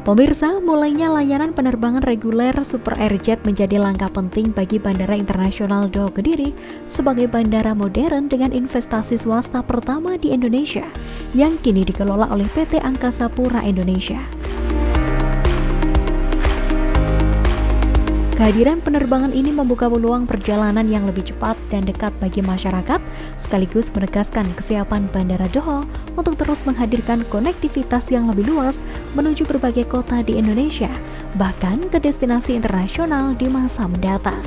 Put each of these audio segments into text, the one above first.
Pemirsa, mulainya layanan penerbangan reguler Super Airjet menjadi langkah penting bagi Bandara Internasional Doho Kediri sebagai bandara modern dengan investasi swasta pertama di Indonesia yang kini dikelola oleh PT Angkasa Pura Indonesia. Kehadiran penerbangan ini membuka peluang perjalanan yang lebih cepat dan dekat bagi masyarakat, sekaligus menegaskan kesiapan Bandara Doho untuk terus menghadirkan konektivitas yang lebih luas menuju berbagai kota di Indonesia, bahkan ke destinasi internasional di masa mendatang.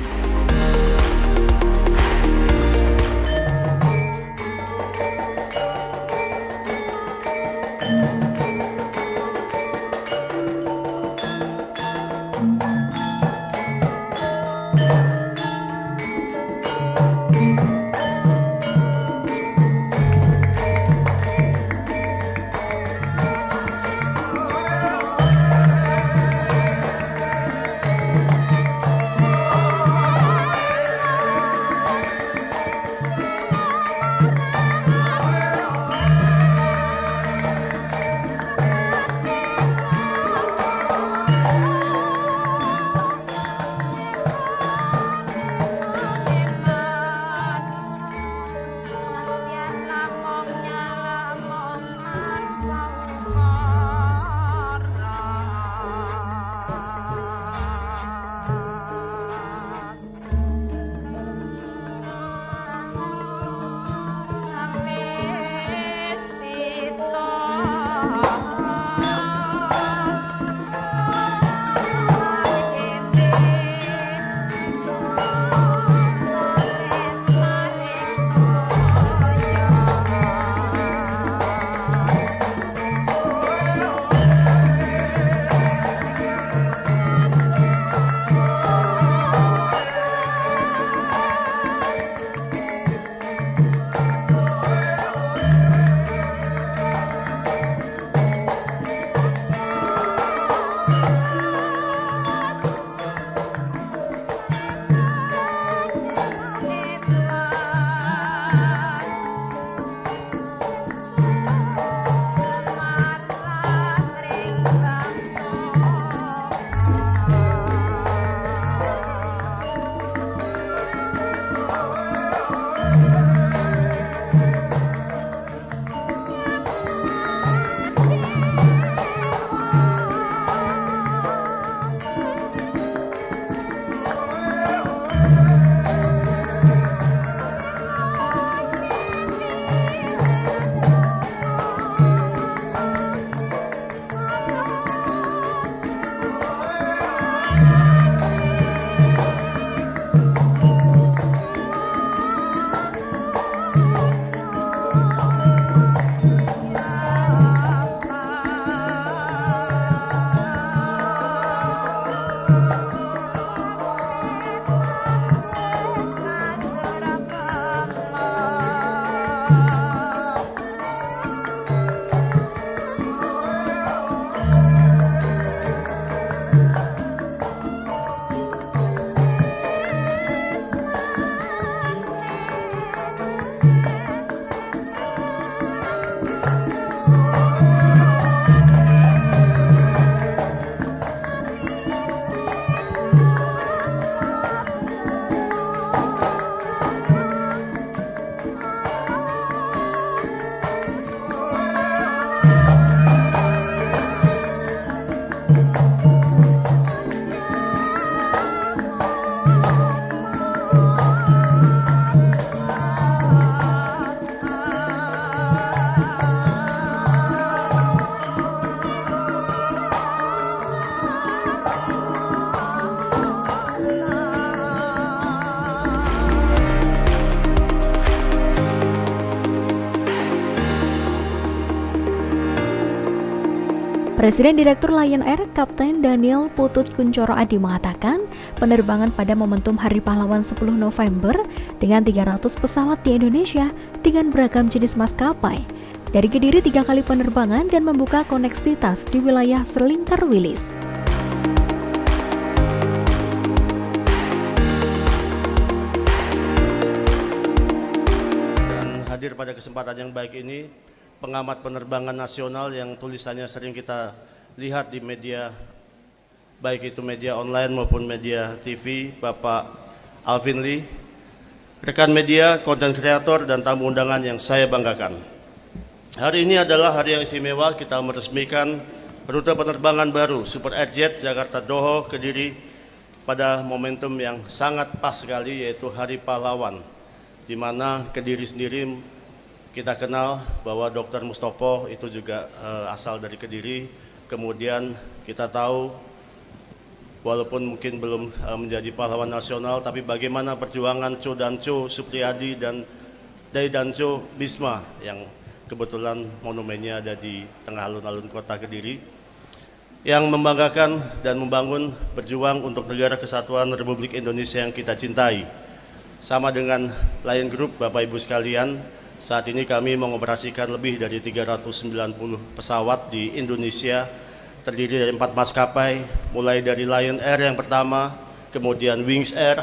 Presiden Direktur Lion Air Kapten Daniel Putut Kunchoro Adi mengatakan, penerbangan pada momentum Hari Pahlawan 10 November dengan 300 pesawat di Indonesia dengan beragam jenis maskapai. Dari Kediri 3 kali penerbangan dan membuka koneksitas di wilayah Selingkar Wilis. Dan hadir pada kesempatan yang baik ini, pengamat penerbangan nasional yang tulisannya sering kita lihat di media, baik itu media online maupun media TV, Bapak Alvin Lee, rekan media, konten kreator, dan tamu undangan yang saya banggakan. Hari ini adalah hari yang istimewa, kita meresmikan rute penerbangan baru Super Airjet Jakarta Doho Kediri pada momentum yang sangat pas sekali, yaitu Hari Pahlawan, di mana Kediri sendiri kita kenal bahwa Dr. Mustopo itu juga asal dari Kediri. Kemudian kita tahu walaupun mungkin belum menjadi pahlawan nasional, tapi bagaimana perjuangan Cho Danco Supriyadi dan Dai Danco Bisma yang kebetulan monumennya ada di tengah alun-alun kota Kediri, yang membanggakan dan membangun berjuang untuk negara kesatuan Republik Indonesia yang kita cintai. Sama dengan Lion Group, Bapak Ibu sekalian, saat ini kami mengoperasikan lebih dari 390 pesawat di Indonesia, terdiri dari 4 maskapai, mulai dari Lion Air yang pertama, kemudian Wings Air,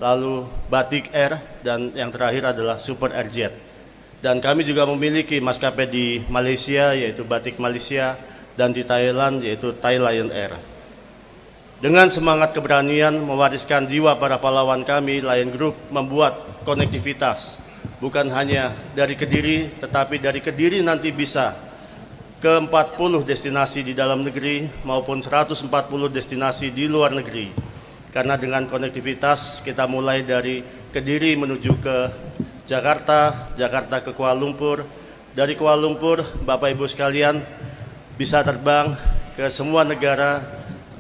lalu Batik Air, dan yang terakhir adalah Super Airjet. Dan kami juga memiliki maskapai di Malaysia, yaitu Batik Malaysia, dan di Thailand, yaitu Thai Lion Air. Dengan semangat keberanian mewariskan jiwa para pahlawan kami, Lion Group membuat konektivitas bukan hanya dari Kediri, tetapi dari Kediri nanti bisa ke 40 destinasi di dalam negeri maupun 140 destinasi di luar negeri. Karena dengan konektivitas kita mulai dari Kediri menuju ke Jakarta, Jakarta ke Kuala Lumpur, dari Kuala Lumpur Bapak Ibu sekalian bisa terbang ke semua negara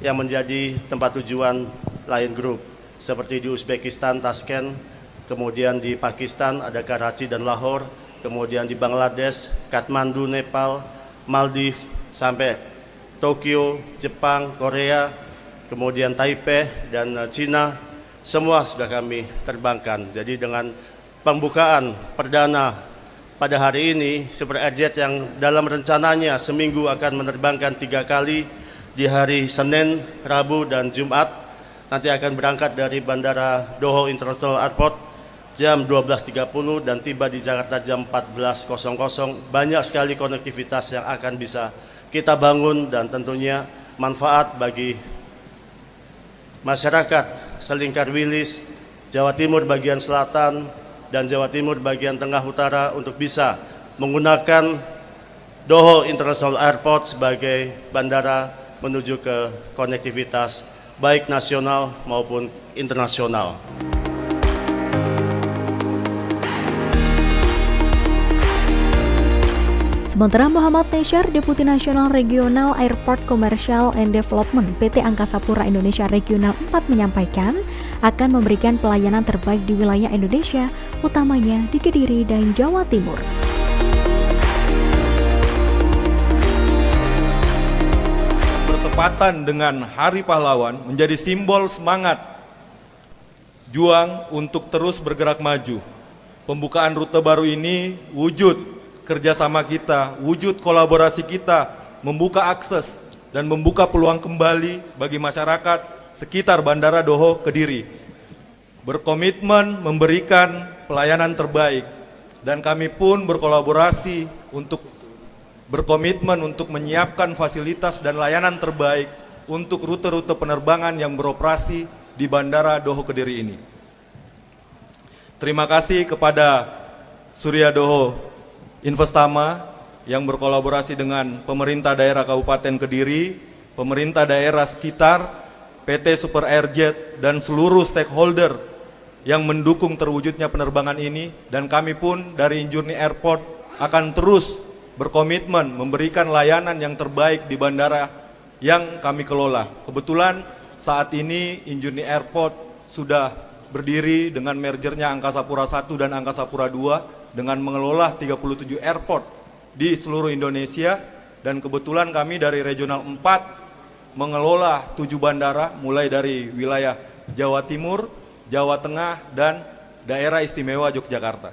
yang menjadi tempat tujuan Lion Group, seperti di Uzbekistan, Tashkent, kemudian di Pakistan ada Karachi dan Lahore, kemudian di Bangladesh, Kathmandu, Nepal, Maldives, sampai Tokyo, Jepang, Korea, kemudian Taipei dan Cina, semua sudah kami terbangkan. Jadi dengan pembukaan perdana pada hari ini, Super Airjet yang dalam rencananya seminggu akan menerbangkan 3 kali di hari Senin, Rabu, dan Jumat, nanti akan berangkat dari Bandara Doho International Airport jam 12.30 dan tiba di Jakarta jam 14.00. Banyak sekali konektivitas yang akan bisa kita bangun dan tentunya manfaat bagi masyarakat Selingkar Wilis, Jawa Timur bagian selatan, dan Jawa Timur bagian tengah utara untuk bisa menggunakan Doho International Airport sebagai bandara menuju ke konektivitas baik nasional maupun internasional. Sementara Muhammad Nesyar, Deputi Nasional Regional Airport Commercial and Development PT Angkasa Pura Indonesia Regional 4 menyampaikan akan memberikan pelayanan terbaik di wilayah Indonesia, utamanya di Kediri dan Jawa Timur. Bertepatan dengan Hari Pahlawan menjadi simbol semangat juang untuk terus bergerak maju. Pembukaan rute baru ini wujud kerjasama kita, wujud kolaborasi kita, membuka akses dan membuka peluang kembali bagi masyarakat sekitar Bandara Doho Kediri. Berkomitmen memberikan pelayanan terbaik, dan kami pun berkolaborasi untuk berkomitmen untuk menyiapkan fasilitas dan layanan terbaik untuk rute-rute penerbangan yang beroperasi di Bandara Doho Kediri ini. Terima kasih kepada Surya Doho Investama yang berkolaborasi dengan pemerintah daerah Kabupaten Kediri, pemerintah daerah sekitar, PT Super Airjet, dan seluruh stakeholder yang mendukung terwujudnya penerbangan ini. Dan kami pun dari Injourney Airport akan terus berkomitmen memberikan layanan yang terbaik di bandara yang kami kelola. Kebetulan saat ini Injourney Airport sudah berdiri dengan mergernya Angkasa Pura I dan Angkasa Pura II, dengan mengelola 37 airport di seluruh Indonesia, dan kebetulan kami dari Regional 4 mengelola 7 bandara mulai dari wilayah Jawa Timur, Jawa Tengah, dan daerah istimewa Yogyakarta.